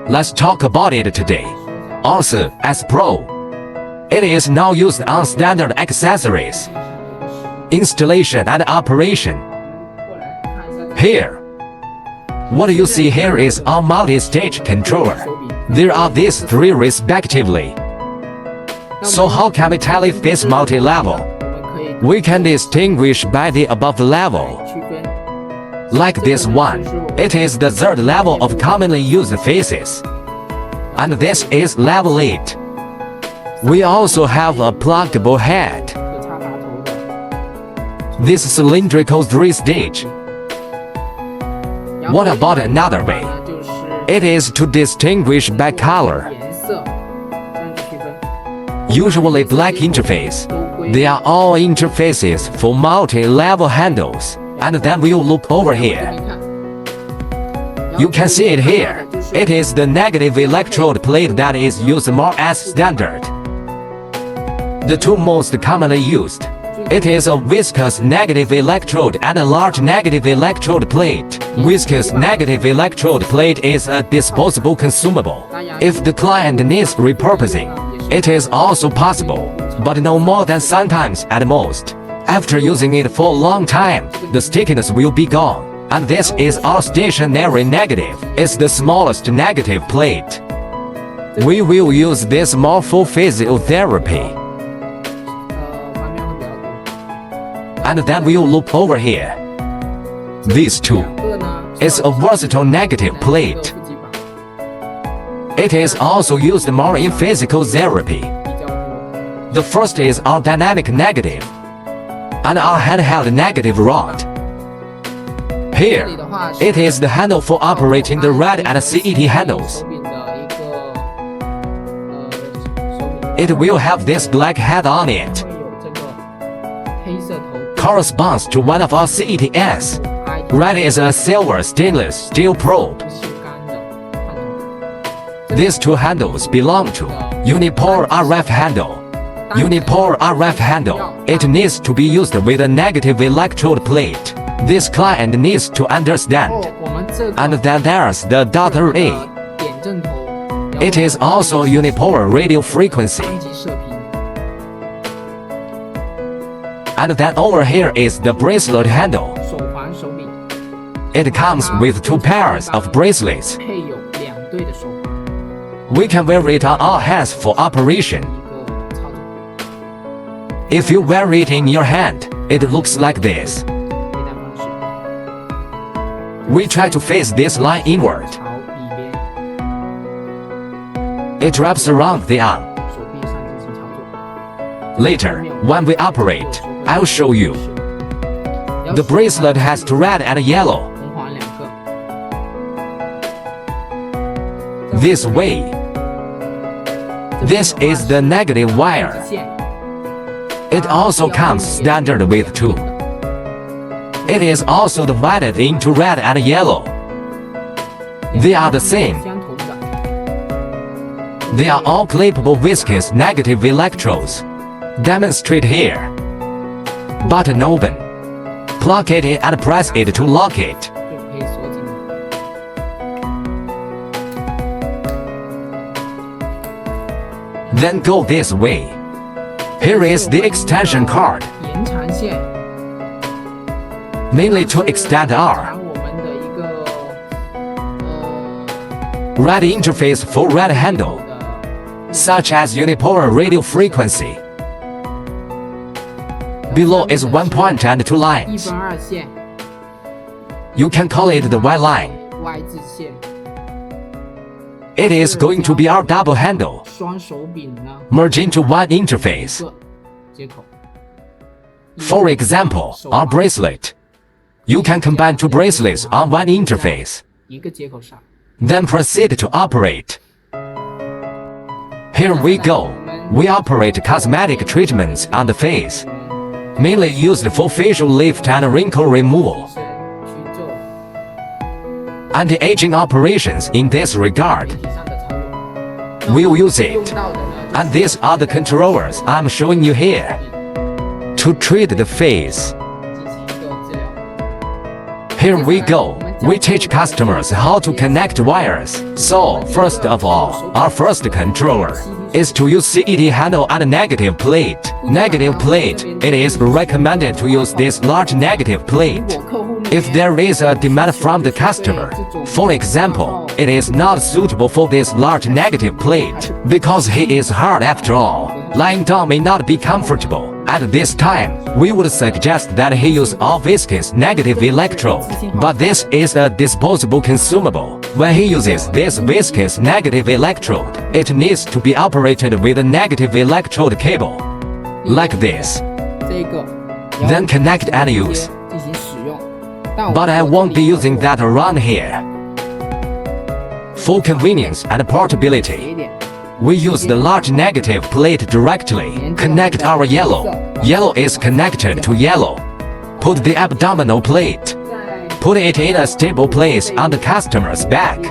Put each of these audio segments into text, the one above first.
Let's talk about it today. Also, as Pro, it is now used on standard accessories, installation and operation. Here, what you see here is our multi-stage controller. There are these three respectively. So how can we tell if it's multi-level? We can distinguish by the above level. Like this one, it is the third level of commonly used faces. And this is level 8. We also have a pluggable head. This cylindrical 3-stage. What about another way? It is to distinguish by color. Usually black interface. They are all interfaces for multi-level handles. And then we'll look over here. You can see it here. It is the negative electrode plate that is used more as standard. The two most commonly used. It is a viscous negative electrode and a large negative electrode plate. Viscous negative electrode plate is a disposable consumable. If the client needs repurposing, it is also possible, but no more than sometimes at most. After using it for a long time, the stickiness will be gone. And this is our stationary negative. It's the smallest negative plate. We will use this more for physiotherapy. And then we'll look over here. This too is a versatile negative plate. It is also used more in physical therapy. The first is our dynamic negative and our handheld negative rod. Here, it is the handle for operating the RAD and CET handles. It will have this black head on it. Corresponds to one of our CETs. RAD is a silver stainless steel probe. These two handles belong to Unipole RF handle. Unipole RF handle. It needs to be used with a negative electrode plate. This client needs to understand. And then there's the daughter A. It is also unipolar radio frequency. And then over here is the bracelet handle. It comes with two pairs of bracelets. We can wear it on our hands for operation. If you wear it in your hand, it looks like this. We try to face this line inward. It wraps around the arm. Later, when we operate, I'll show you. The bracelet has two red and yellow. This way. This is the negative wire. It also comes standard with two. It is also divided into red and yellow. They are the same. They are all clippable viscous negative electrodes. Demonstrate here. Button open. Plug it in and press it to lock it. Then go this way. Here is the extension card. Mainly to extend our RAD interface for RAD handle, such as unipolar radio frequency. Below is 1 point and 2 lines. You can call it the Y line. It is going to be our double handle, merge into one interface. For example, our bracelet. You can combine two bracelets on one interface. Then proceed to operate. Here we go. We operate cosmetic treatments on the face, mainly used for facial lift and wrinkle removal. Anti-aging operations in this regard. We'll use it. And these are the controllers I'm showing you here. To treat the face. Here we go. We teach customers how to connect wires. So, first of all, our first controller is to use CET handle and negative plate. Negative plate, it is recommended to use this large negative plate if there is a demand from the customer. For example, it is not suitable for this large negative plate because he is hard after all. Lying down may not be comfortable. At this time, we would suggest that he use all viscous negative electrode, but this is a disposable consumable. When he uses this viscous negative electrode, it needs to be operated with a negative electrode cable, like this. Then connect and use. But I won't be using that around here. For convenience and portability, we use the large negative plate directly. Connect our yellow. Yellow is connected to yellow. Put the abdominal plate. Put it in a stable place on the customer's back.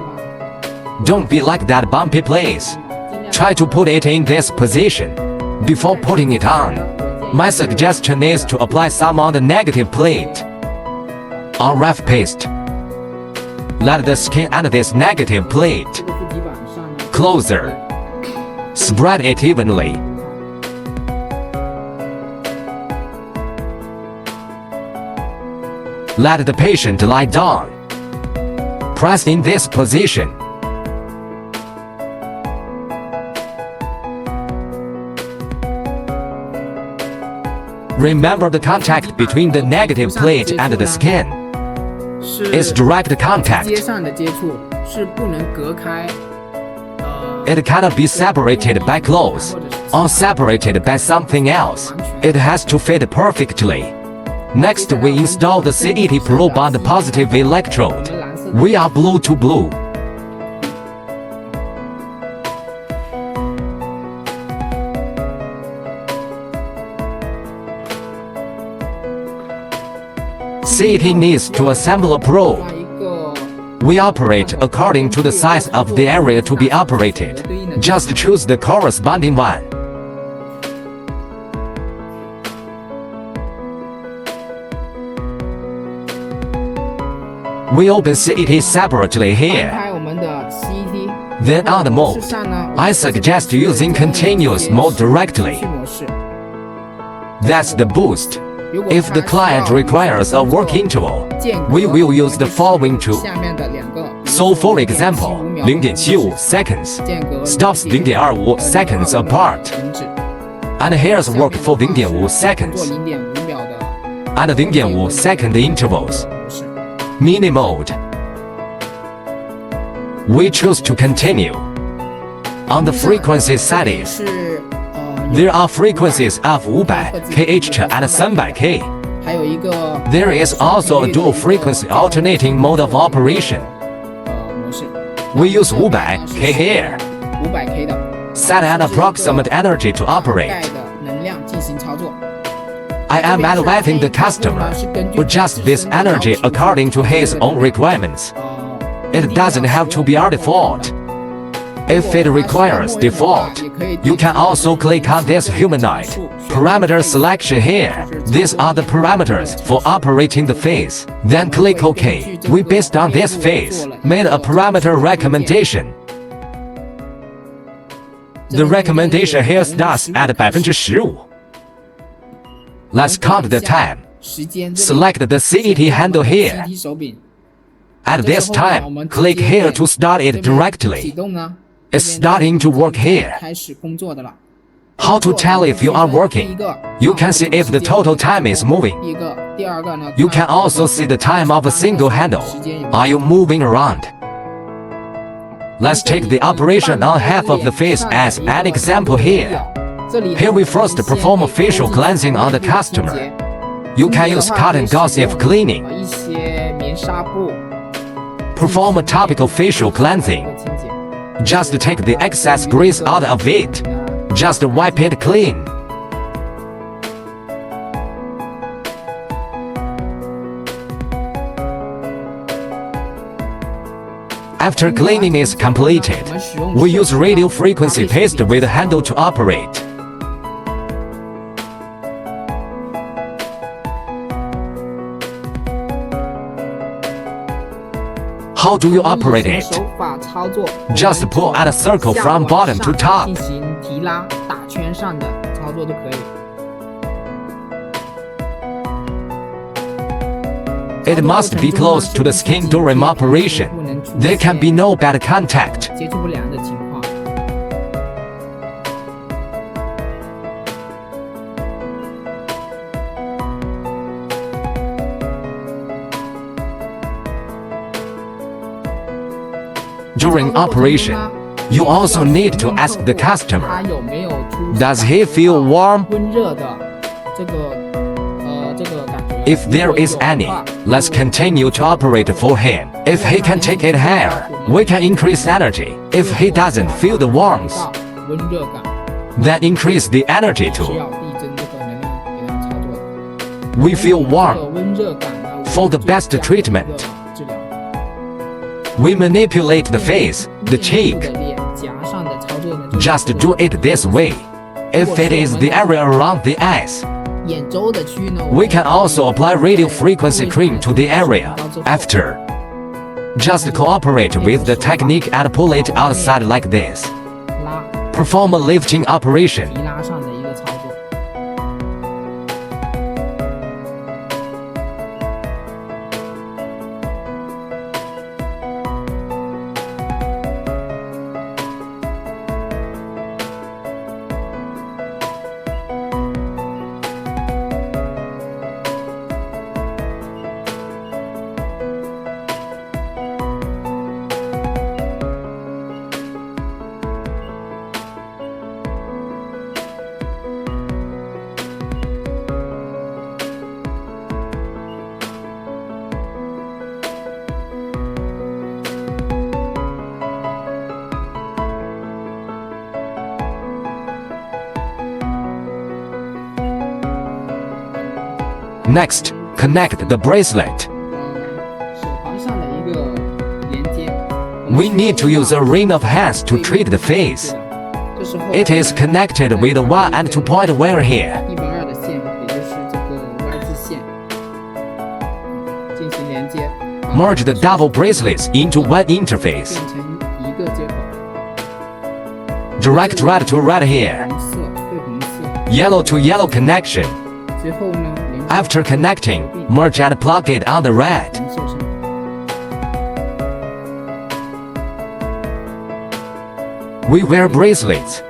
Don't be like that bumpy place. Try to put it in this position before putting it on. My suggestion is to apply some on the negative plate. On rough paste. Let the skin and this negative plate closer. Spread it evenly. Let the patient lie down. Press in this position. Remember the contact between the negative plate and the skin is direct contact. It cannot be separated by clothes or separated by something else. It has to fit perfectly. Next, we install the CET probe on the positive electrode. We are blue to blue. CET needs to assemble a probe. We operate according to the size of the area to be operated. Just choose the corresponding one. We open CET separately here. Then on the mode, I suggest using continuous mode directly. That's the boost. If the client requires a work interval, we will use the following two. So for example, 0.75 seconds stops 0.25 seconds apart. And here's work for 0.5 seconds and 0.5 second intervals. Mini mode. We choose to continue. On the frequency settings, there are frequencies of 500 kHz and 300 kHz. There is also a dual frequency alternating mode of operation. We use 500 K here. Set an approximate energy to operate. I am advising the customer to adjust this energy according to his own requirements. It doesn't have to be our default. If it requires default, you can also click on this humanoid parameter selection here. These are the parameters for operating the phase. Then click OK. We based on this phase made a parameter recommendation. The recommendation here starts at 15%. Let's count the time. Select the CET handle here. At this time, click here to start it directly. It's starting to work here. How to tell if you are working? You can see if the total time is moving. You can also see the time of a single handle. Are you moving around? Let's take the operation on half of the face as an example here. Here we first perform a facial cleansing on the customer. You can use cotton gauze if cleaning. Perform a topical facial cleansing. Just take the excess grease out of it. Just wipe it clean. After cleaning is completed, we use radio frequency paste with handle to operate. How do you operate it? 手法操作 Just pull at a circle from bottom to top. 进行提拉打圈上的操作就可以。It must be close to the skin during operation. There can be no bad contact. 接触不良的情况。During operation, you also need to ask the 他 customer, 有没有出 does he feel warm? 温热的这个感觉。 If there is any, let's continue to operate for him. If he can take it higher, we can increase energy. If he doesn't feel the warmth, 温热感 then increase the energy 需 too. 要递增这个能量给他操作的。 We feel 这个 warm. 温热感呢 For the best treatment. 治疗。 We manipulate the face, the 面部 cheek. 的脸颊上的操作呢， Just do it this way. If it is the area around the eyes, 眼周的区域呢 we can also apply radio frequency cream to the area. After, just cooperate with the technique and pull it outside like this. 拉 Perform a lifting operation. 提拉上的一个操作。 Next, connect the bracelet. 手环上的一个连接。 We need to use a ring of hands to treat the face. 这时候 It is connected with one and two-point wire here. 1/2的线，也就是这个 Y 字线，进行连接， Merge the double bracelets into one interface. 变成一个接口。 Direct red to red here. 红色对红色， Yellow to yellow connection. 最后呢，连接 After connecting, merge and plug it on the red. 红色上。 We wear bracelets.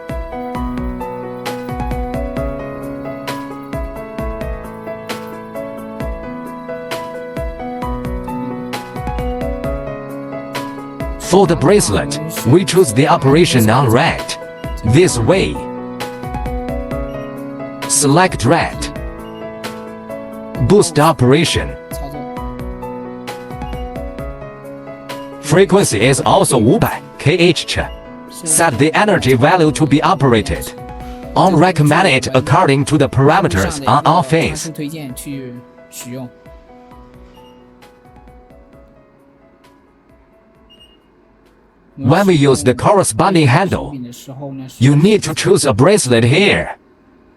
For the bracelet, we choose the operation on red. This way. Select red. Boost operation. 操作 Frequency is also 500 kHz. Set the energy value to be operated. On recommend it according to the parameters on our face. 推荐去使用。 When we use the corresponding handle, 的时候呢，是 you need to choose a bracelet here.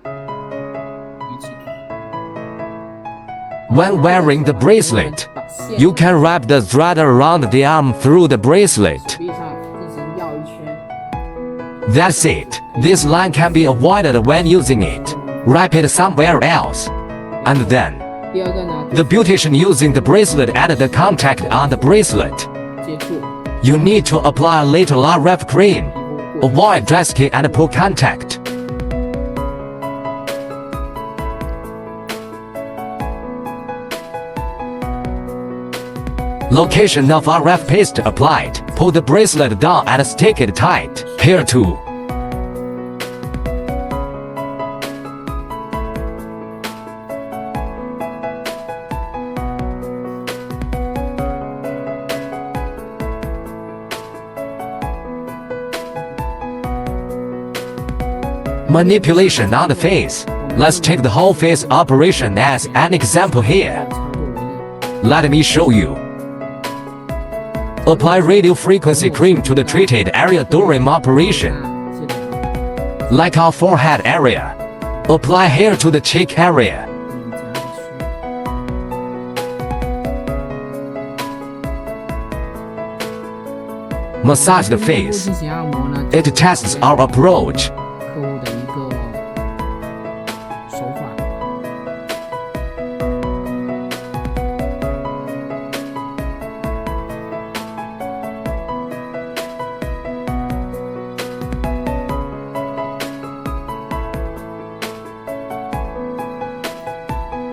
一起 When wearing the bracelet, 把线 you can wrap the thread around the arm through the bracelet. 臂上进行绕一圈。 That's it. This line can be avoided when using it. Wrap it somewhere else. And then, 第二个呢， the beautician using the bracelet add the contact on the bracelet. 接触 You need to apply a little RF cream. Avoid dry skin and poor contact. Location of RF paste applied. Pull the bracelet down and stick it tight. Here too. Manipulation on the face. Let's take the whole face operation as an example here. 操作为例。 Let me show you. Apply radio frequency cream to the treated area during operation, 记得 like our forehead area. Apply here to the cheek area. 脸颊的区域。massage the face. 进行按摩呢 It tests our approach. 客户的一个手法。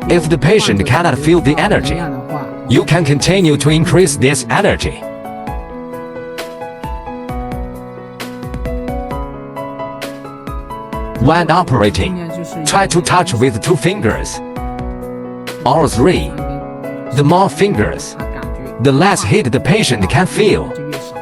If the patient cannot feel the energy, 这样的话， you can continue to increase this energy. When operating, try to touch with 2 fingers or 3. The more fingers, 他感觉 the less heat the patient can feel. 就越少。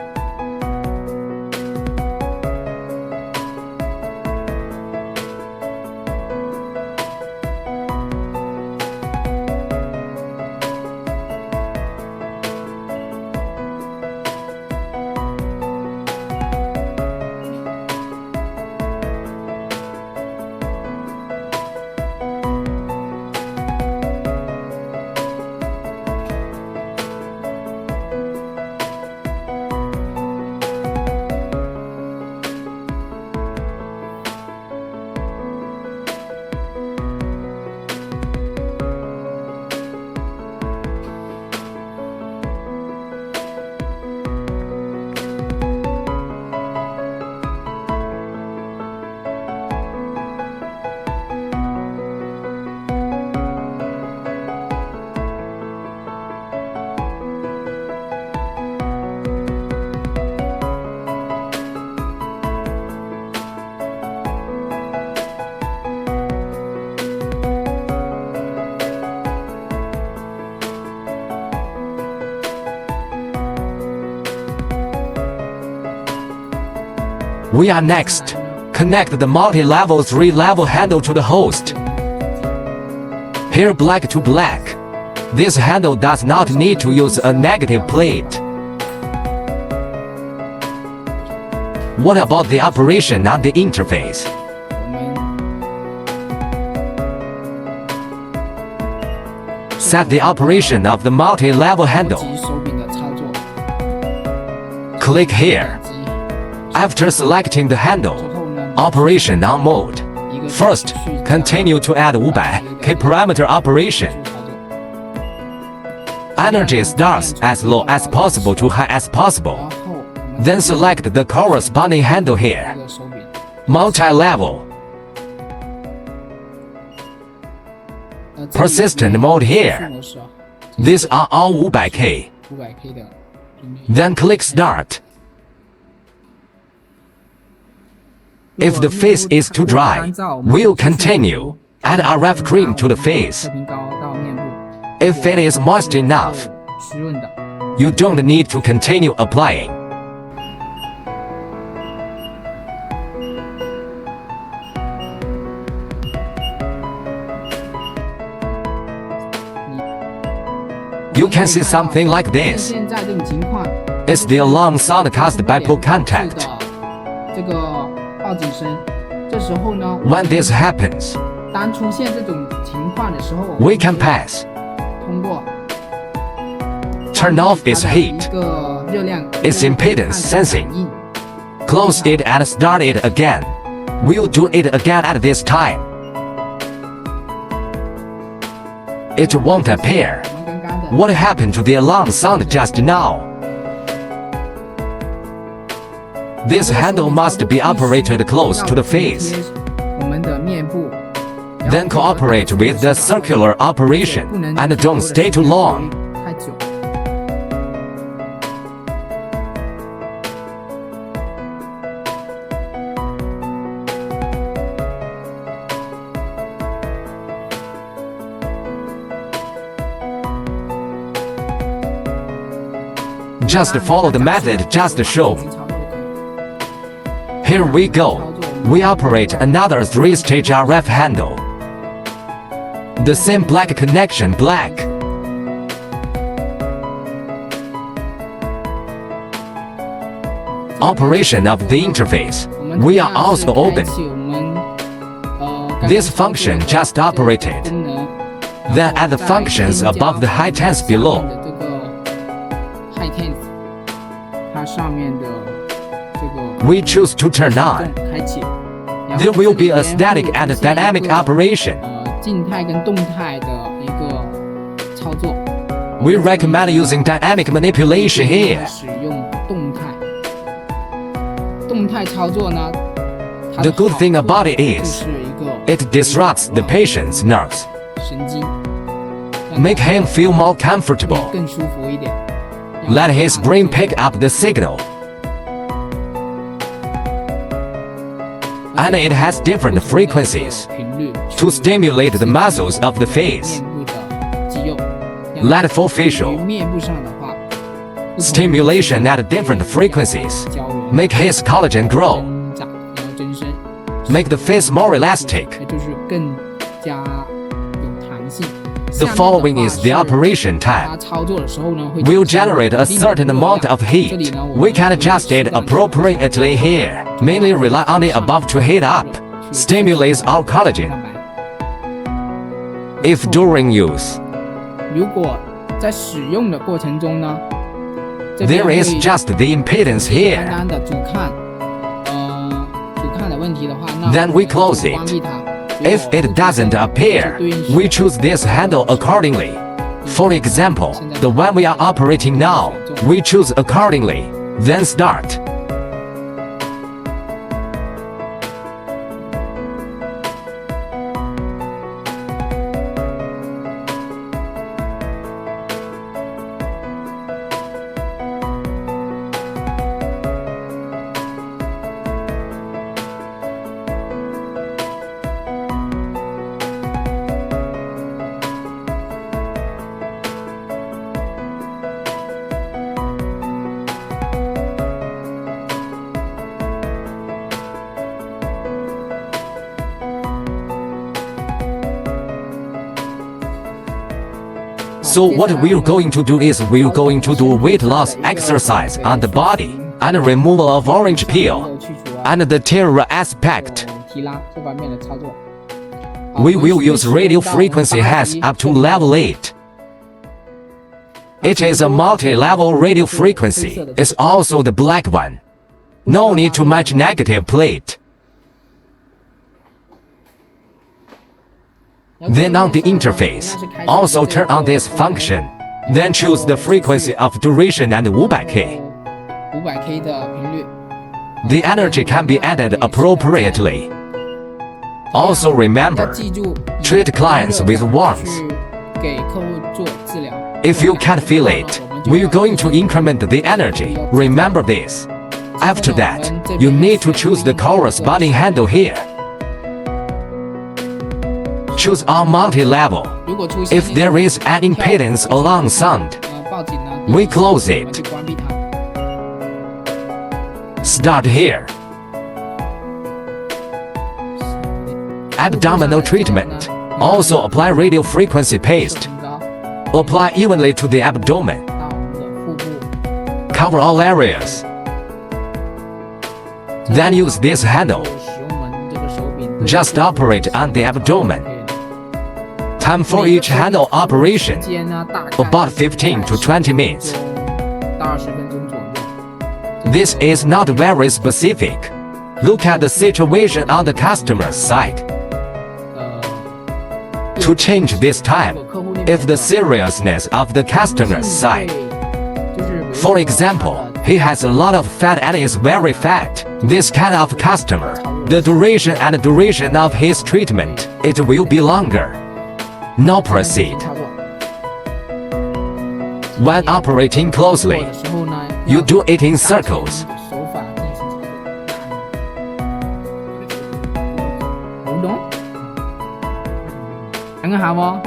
We are next. Connect the multi-level 3-level handle to the host. Here black to black. This handle does not need to use a negative plate. What about the operation on the interface? 我们 Set the operation of the multi-level handle. 及手柄的操作， Click here. 及 After selecting the 之 handle, 后呢， operation on mode. 一个 First, continue to add 500K parameter operation. 操作。 Energy starts as low as possible to high as possible. 然后我们 Then select the corresponding handle here. 这个手柄， Multi-level. 这里 Persistent mode here. 模式啊 These are all 500K. 500K 的频率。 Then click Start. If the face is too dry, we'll continue. Add RF cream to the face. 测评膏到面部， If it is moist enough, 湿润的。 you don't need to continue applying. You can see something like this. 现在这种情况， It's the alarm sound caused by pull 是 contact. 的，这个报警声。这时候呢， When this happens, 当出现这种情况的时候， we can pass. 通过 Turn off its 它的 heat. 一个热量 Its impedance sensing. 反应 Close it and start it again. We'll do it again at this time. It won't appear. 我们刚刚的 What happened to the alarm sound just now? This handle must be operated close to the face. 我们的面部 Then cooperate with the circular operation 不能 and don't stay too long. 太久。 Just follow the method just shown. 操作就可以。 Here we go. We operate another 3-stage RF handle. The same black connection black. Operation of the interface. 我们 We are also 同 open. 样是开启我们刚 This 才操作 function 的 just 这个 operated. 功能 Then add the 再 functions 添加 above the high tense 下面 below. 的这个 high tense，它上面的 we choose to turn on. 开启。 There will be a static and dynamic operation. 静态跟动态的一个操作。 We recommend using dynamic manipulation here. 使用动态。动态操作呢？ The good thing about it is, it disrupts the patient's nerves. 神经。 Make him feel more comfortable. 更舒服一点。 Let his brain pick up the signal. And it has different frequencies to stimulate the muscles of the face. Let for facial stimulation at different frequencies make his collagen grow. Make the face more elastic. The following is the operation time. We'll generate a certain amount of heat. We can adjust it appropriately here. Mainly rely on the above to heat up. Stimulates our collagen. If during use, 如果在使用的过程中呢 there is just the impedance here. 单单的主看的问题的话，那 Then we close it. 关闭它。 If it doesn't appear, we choose this handle accordingly. For example, the one we are operating now, we choose accordingly. Then start. So what we're going to do is we're going to do weight loss exercise on the body and removal of orange peel and the terror aspect. 提拉这方面的操作。 We will use radio frequency has up to level 8. It is a multi-level radio frequency. It's also the black one. No need to match negative plate. Then on the interface, also turn on this function. Then choose the frequency of duration and 500K. 500K 的频率。 The energy can be added appropriately. Also remember, 记住 treat clients with warmth. 去给客户做治疗。 If you can't feel it, we're going to increment the energy. Remember this. After that, you need to choose the corresponding handle here. Choose our multi-level. 如果出现 If there is an impedance along sound, 报警呢 we close 我们 it. 去关闭它。 Start here. Abdominal treatment. Also apply radio frequency paste. 升高 Apply evenly to the abdomen. 到我们的腹部， Cover all areas. Then use this handle. 使用我们这个手柄 Just operate on the abdomen. 可以了。 Time for each handle operation, 时间呢大概 about 15 to 20 minutes. 到20分钟左右。 This is not very specific. Look at the situation on the customer's side. To change this time, if the seriousness of the customer's side. For example, he has a lot of fat and is very fat. This kind of customer, the duration of his treatment, it will be longer. Now proceed. 操作 When operating 做 closely, 的时候呢 you do it in circles. 手法进行操作。好懂？等一下喎。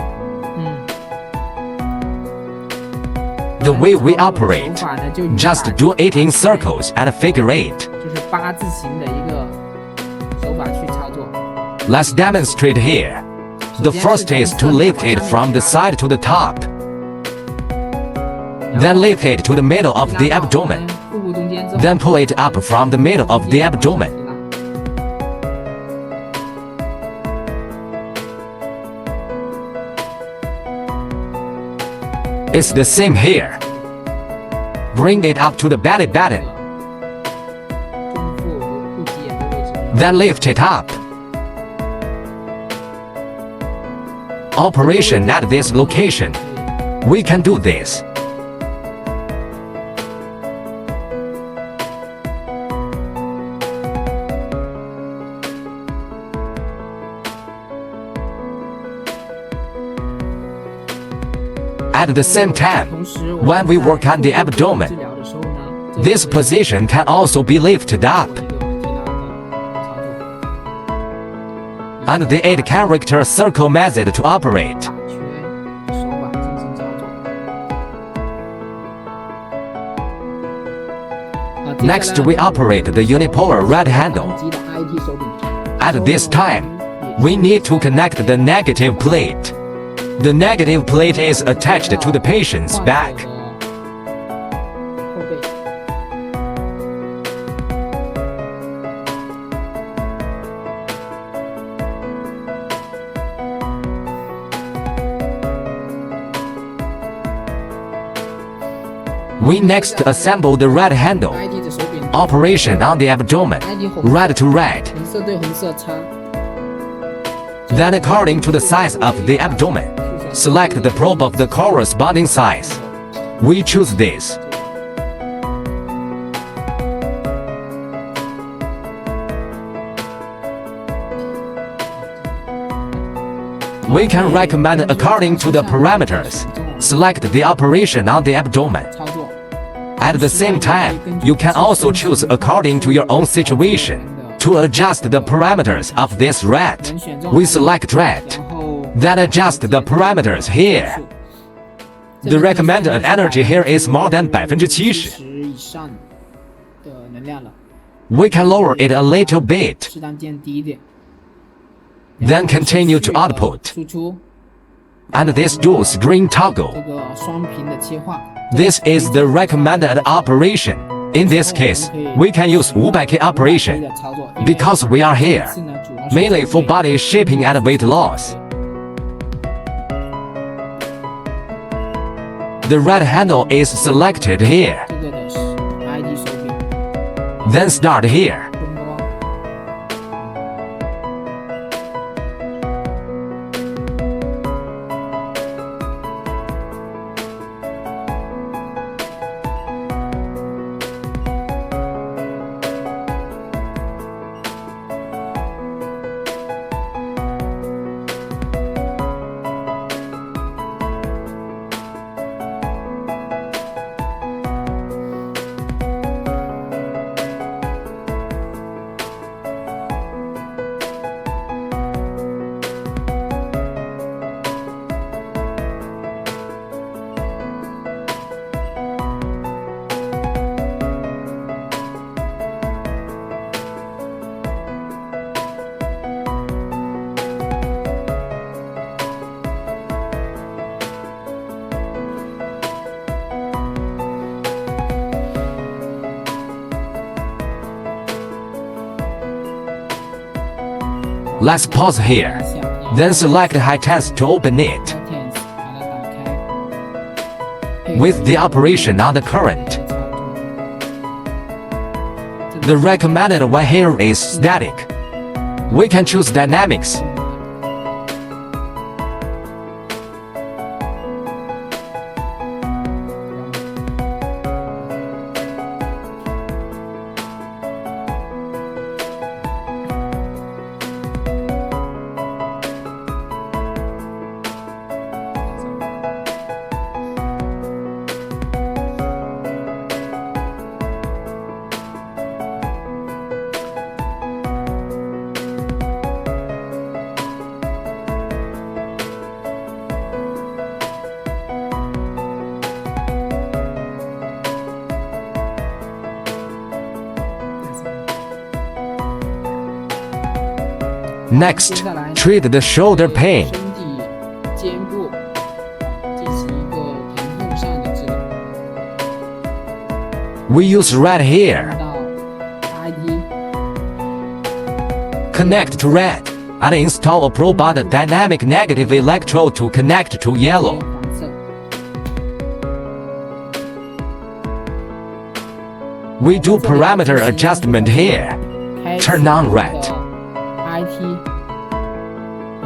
The way we operate, 手法呢就 just do it in circles and figure eight. 就是八字形的一个手法去操作。 Let's demonstrate here. The first is to lift it from the side to the top. Then lift it to the middle of the abdomen. 腹部中间之后 Then pull it up from the middle of the abdomen. It's the same here. Bring it up to the belly button. 中腹 then lift it up. Operation at this location. We can do this. At the same time, when we work on the abdomen, this position can also be lifted up. And the 8-character circle method to operate. Next, we operate the unipolar red handle. At this time, we need to connect the negative plate. The negative plate is attached to the patient's back. We next assemble the red handle. Operation on the abdomen, red to red. Then according to the size of the abdomen, select the probe of the corresponding size. We choose this. We can recommend according to the parameters. Select the operation on the abdomen. At the same time, you can also choose according to your own situation. To adjust the parameters of this red, we select red, then adjust the parameters here. The recommended energy here is more than 70%. We can lower it a little bit, then continue to output. And this dual screen toggle. This is the recommended operation. In this case, we can use 500K operation because we are here, mainly for body shaping and weight loss. The red handle is selected here. Then start here. Let's pause here. Then select high tense to open it. With the operation on the current. The recommended one here is static. We can choose dynamics. Next, treat the shoulder pain. We use red here. Connect to red and install a probe on the dynamic negative electrode to connect to yellow. We do parameter adjustment here. Turn on red. IT，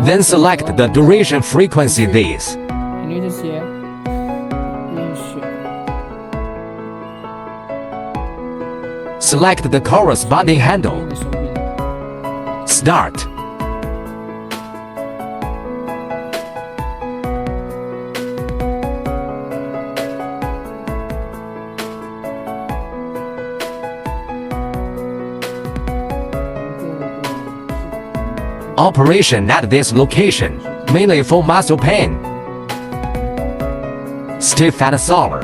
Then select the duration frequency this. 频率这些允许。 Select the corresponding handle. 你的手柄 Start. Operation at this location, mainly for muscle pain. Stiff and sour.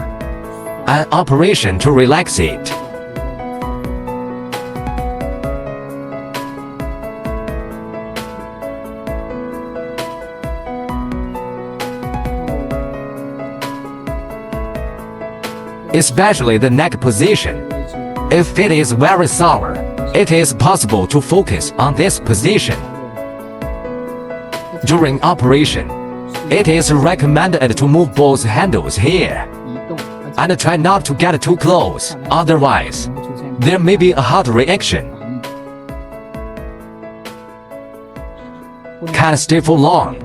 An operation to relax it. Especially the neck position. If it is very sour, it is possible to focus on this position. During operation, it is recommended to move both handles here 移动， and try not to get too close, otherwise, 会出现 there may be a hot reaction. 反应。 Can't stay for long.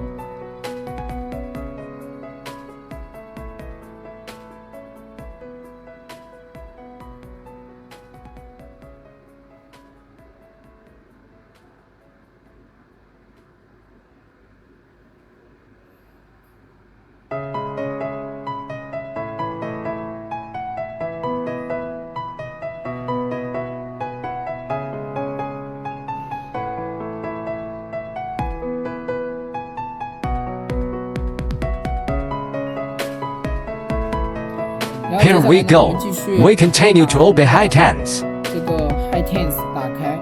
Here we go. We continue to open high tense. 这个 high tense 打开。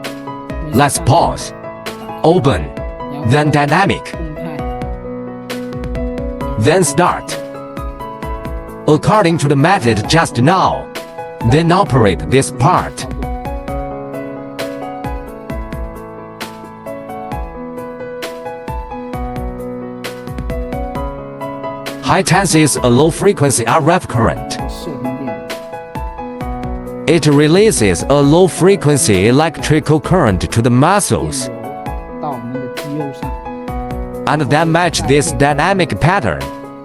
Let's pause. Open. 然后 Then dynamic. 动态。 Then start. According to the method just now. Then operate this part. 操作。 High tense is a low frequency RF current. 射频电流。 It releases a low frequency electrical current to the muscles 电流到我们的肌肉上。 and then match this dynamic pattern.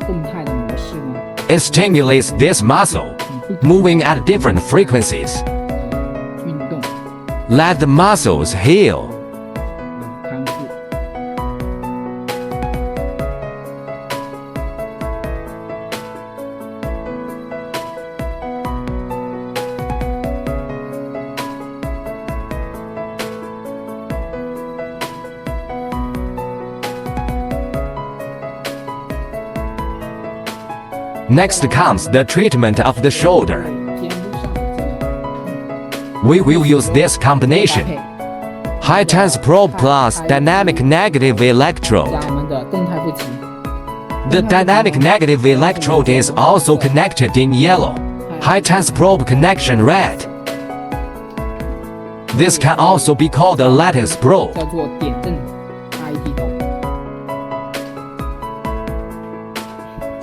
动态的模式呢， It stimulates this muscle, 你不 moving at different frequencies. 运动， Let the muscles heal. 看护。 Next comes the treatment of the shoulder. 肩部上的这个 We will use this 搭 combination. 配， High tense probe plus dynamic negative 加 electrode. 我们的动态不齐。 The dynamic negative electrode is also connected in yellow. High tense probe connection red. This can also be called a lattice probe. 叫做点阵 IT 头。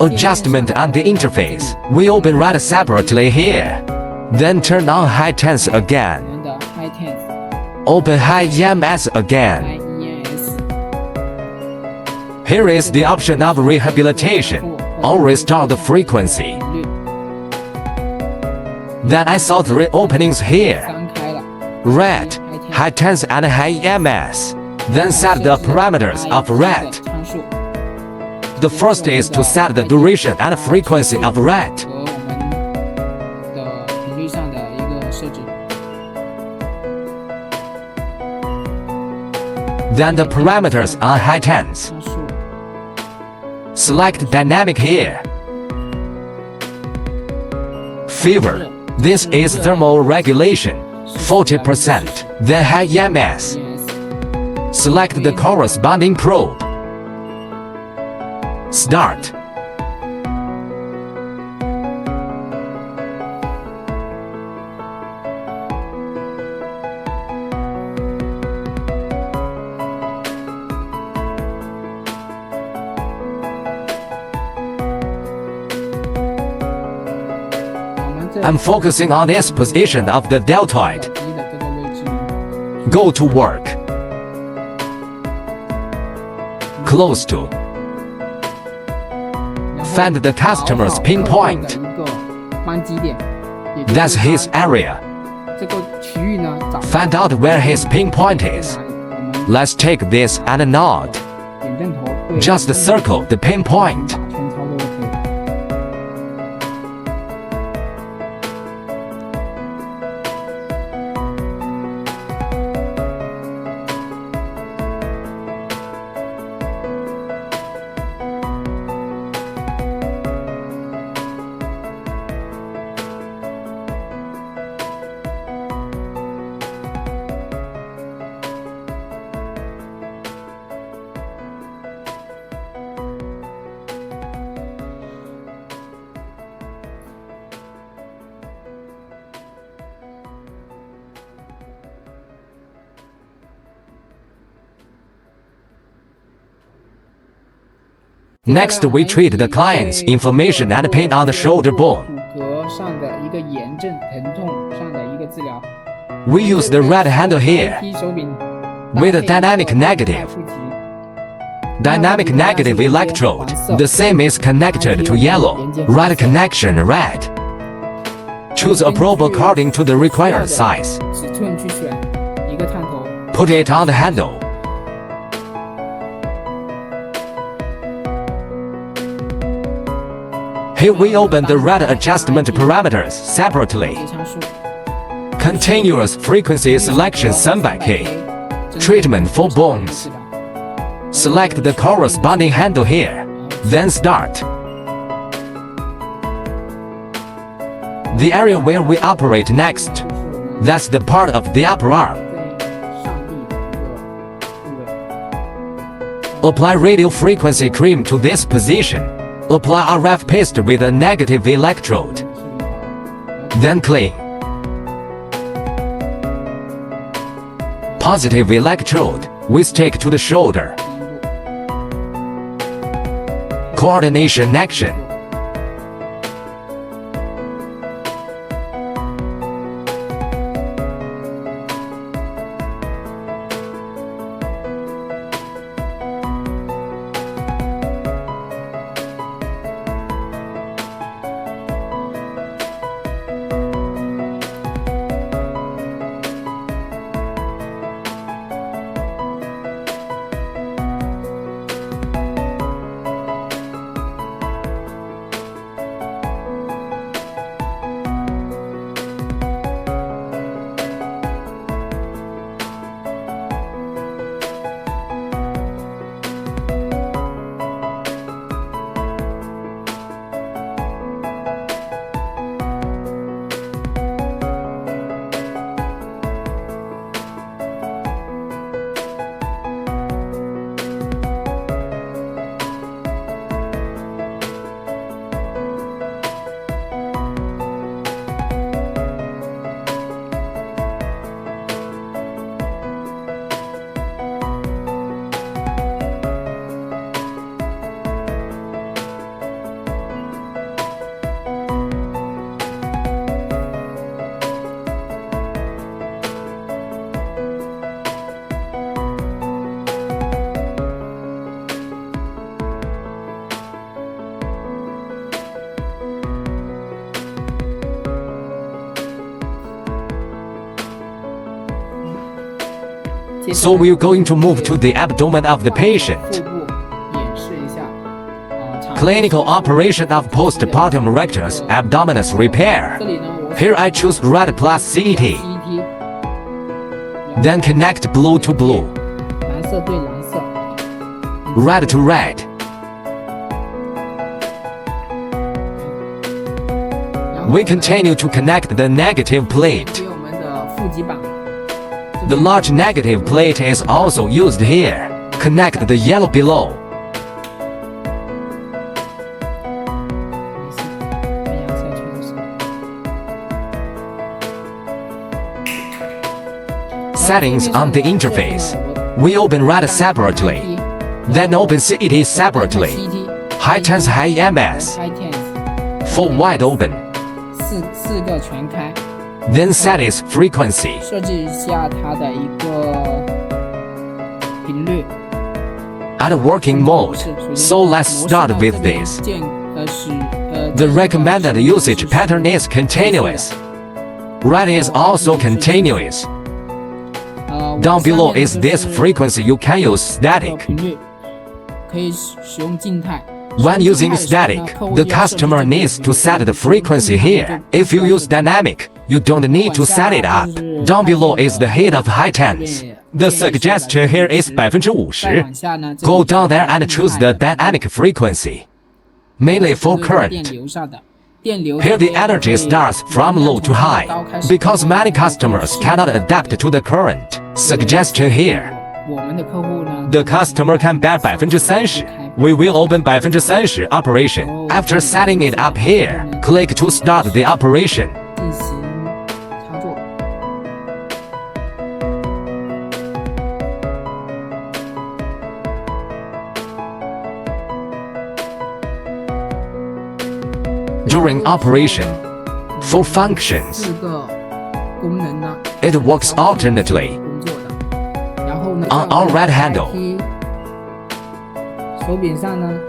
Adjustment on the interface. We open red separately here. Then turn on high tense 我 again. 们的 high tense Open high EMS again. IES Here is the option of rehabilitation or restore the frequency. 频率 Then I saw three openings here. 张开了。 Red, high tense and high EMS. Then set the parameters of red. 参数 The first is to set the duration and frequency of red. 和我们的频率上的一个设置。 Then the parameters on high tense. 参数 Select dynamic here. Fever. This is thermal regulation. 40%. Then high EMS. ES Select the corresponding probe. Start. I'm focusing on this position of the deltoid. 低的这个位置呢， Go to work. close to. Find the customer's pinpoint. 的一个扳机点，也 That's his area. 这个区域呢，找 Find out where his pinpoint is. 哪里，我们 Let's take this and nod. 点阵头对 Just circle the pinpoint. 打圈操作就可以了。Next, we treat the client's inflammation and pain on the shoulder bone. 骨骼上的一个炎症、疼痛上的一个治疗。 We use the red handle here 踢手柄 with a dynamic negative. 附集 Dynamic negative electrode. The same is connected to yellow. Red connection red. Choose a probe according to the required size. 尺寸去选一个探头， Put it on the handle. Here we open the red adjustment parameters separately. 接参数。 Continuous frequency selection 300K. Treatment for bones. Select the corresponding handle here. Then start. The area where we operate next. That's the part of the upper arm. 在上臂的一个部位。 Apply radio frequency cream to this position. Apply RF paste with a negative electrode. Then clean. Positive electrode. We stick to the shoulder. Coordination action. So we're going to move to the abdomen of the patient. 腹部演示一下常 Clinical operation of postpartum rectus abdominis repair. 这里呢，我 Here I choose red plus CET. CET， Then connect blue to blue, 蓝色对蓝色， red to red. 然后 We continue to connect the negative plate. 给我们的负极板。 The large negative plate is also used here. Connect the yellow below. 没事，看压下去就是。 Settings on the interface. We open red separately. Then open CET separately. High tense high EMS. High tense， Full wide open. 四个全开， Then set its frequency. 设置一下它的一个频率。at working mode. So let's start with this. The recommended usage pattern is continuous. Right is also continuous. Down below is this frequency. You can use static. When using static, the customer needs to set the frequency here. If you use dynamic, you don't need to set it up. Down below is the heat of high temps. The suggestion here is 50%. Go down there and choose the dynamic frequency, mainly for current. Here the energy starts from low to high, because many customers cannot adapt to the current. Suggestion here. The customer can bet 30%. We will open 30% operation. After setting it up here, click to start the operation. During operation, for functions, it works alternately. On our right handle,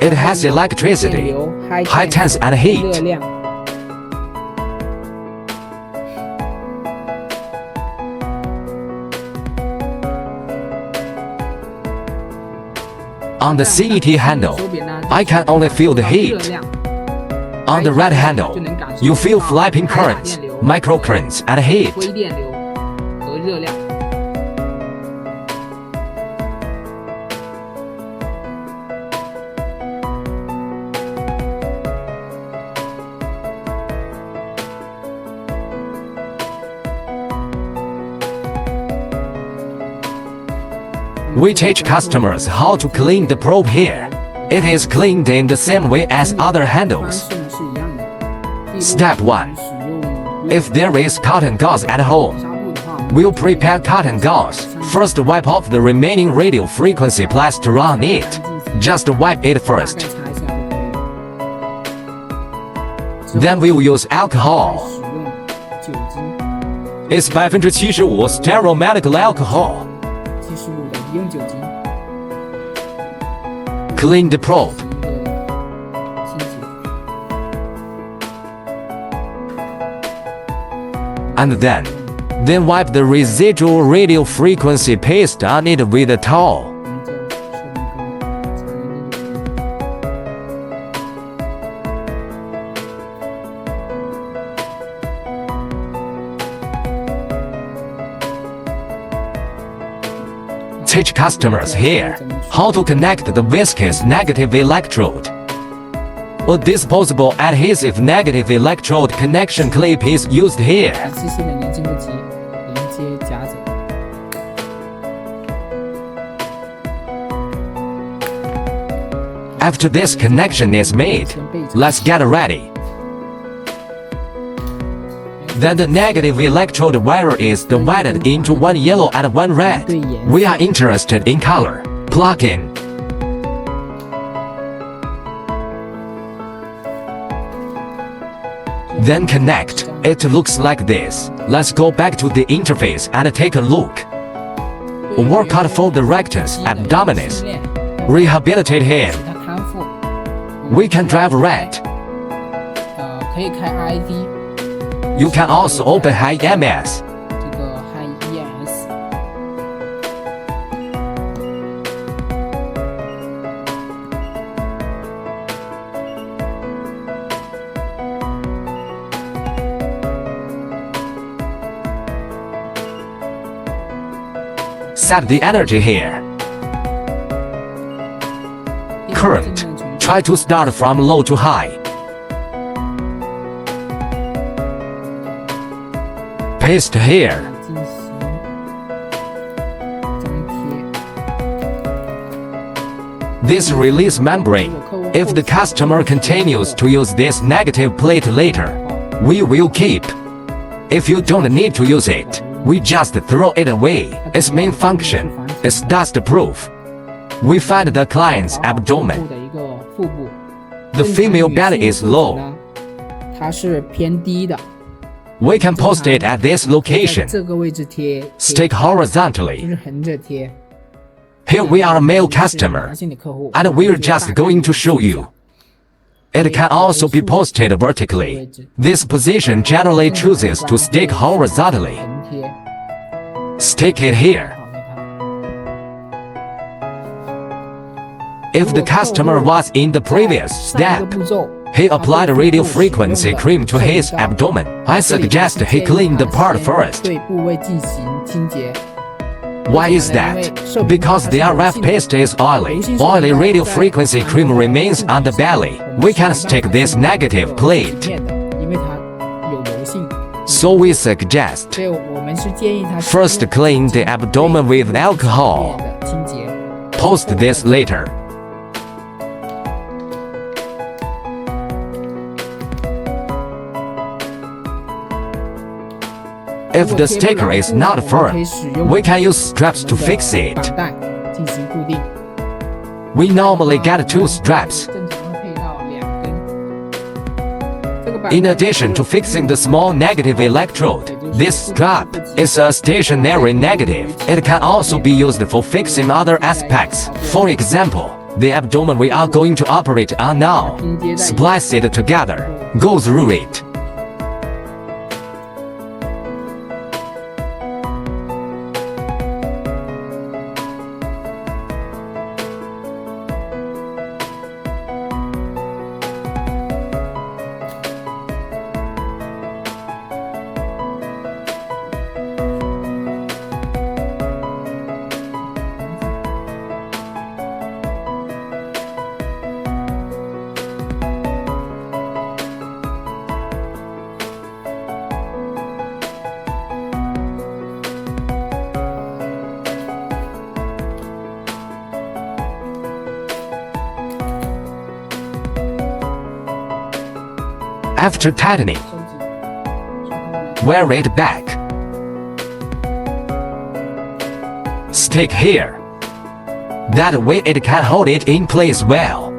it has electricity, high temps and heat. On the CET handle, I can only feel the heat. On the right handle, you feel flapping currents, microcurrents and heat. We teach customers how to clean the probe here. It is cleaned in the same way as other handles. Step 1. If there is cotton gauze at home, we'll prepare cotton gauze. First wipe off the remaining radio frequency plaster on it. Just wipe it first. Then we'll use alcohol. It's 75% sterile medical alcohol. Clean the probe. And then wipe the residual radio frequency paste on it with a towel. Teach customers here how to connect the viscous negative electrode. A disposable adhesive negative electrode connection clip is used here. After this connection is made, let's get ready. Then the negative electrode wire is divided into one yellow and one red. We are interested in color. Plug in. Then connect. It looks like this. Let's go back to the interface and take a look. Work out for the rectus abdominis. Rehabilitate him. We can drive red. You can also open high MS. Set the energy here. Current. Try to start from low to high. Paste here. This release membrane. If the customer continues to use this negative plate later, we will keep. If you don't need to use it, we just throw it away. Its main function is dust-proof. We find the client's abdomen. The female belly is low. We can post it at this location. Stick horizontally. Here we are a male customer, and we're just going to show you. It can also be posted vertically. This position generally chooses to stick horizontally. Stick it here. If the customer was in the previous step, he applied radio frequency cream to his abdomen. I suggest he clean the part first. Why is that? Because the RF paste is oily. Oily radio frequency cream remains on the belly. We can stick this negative plate. So we suggest first clean the abdomen with alcohol. Post this later. If the sticker is not firm, we can use straps to fix it. We normally get 2 straps. In addition to fixing the small negative electrode, this strap is a stationary negative. It can also be used for fixing other aspects. For example, the abdomen we are going to operate on now. Splice it together. Go through it. After tightening, wear it back. Stick here. That way it can hold it in place well.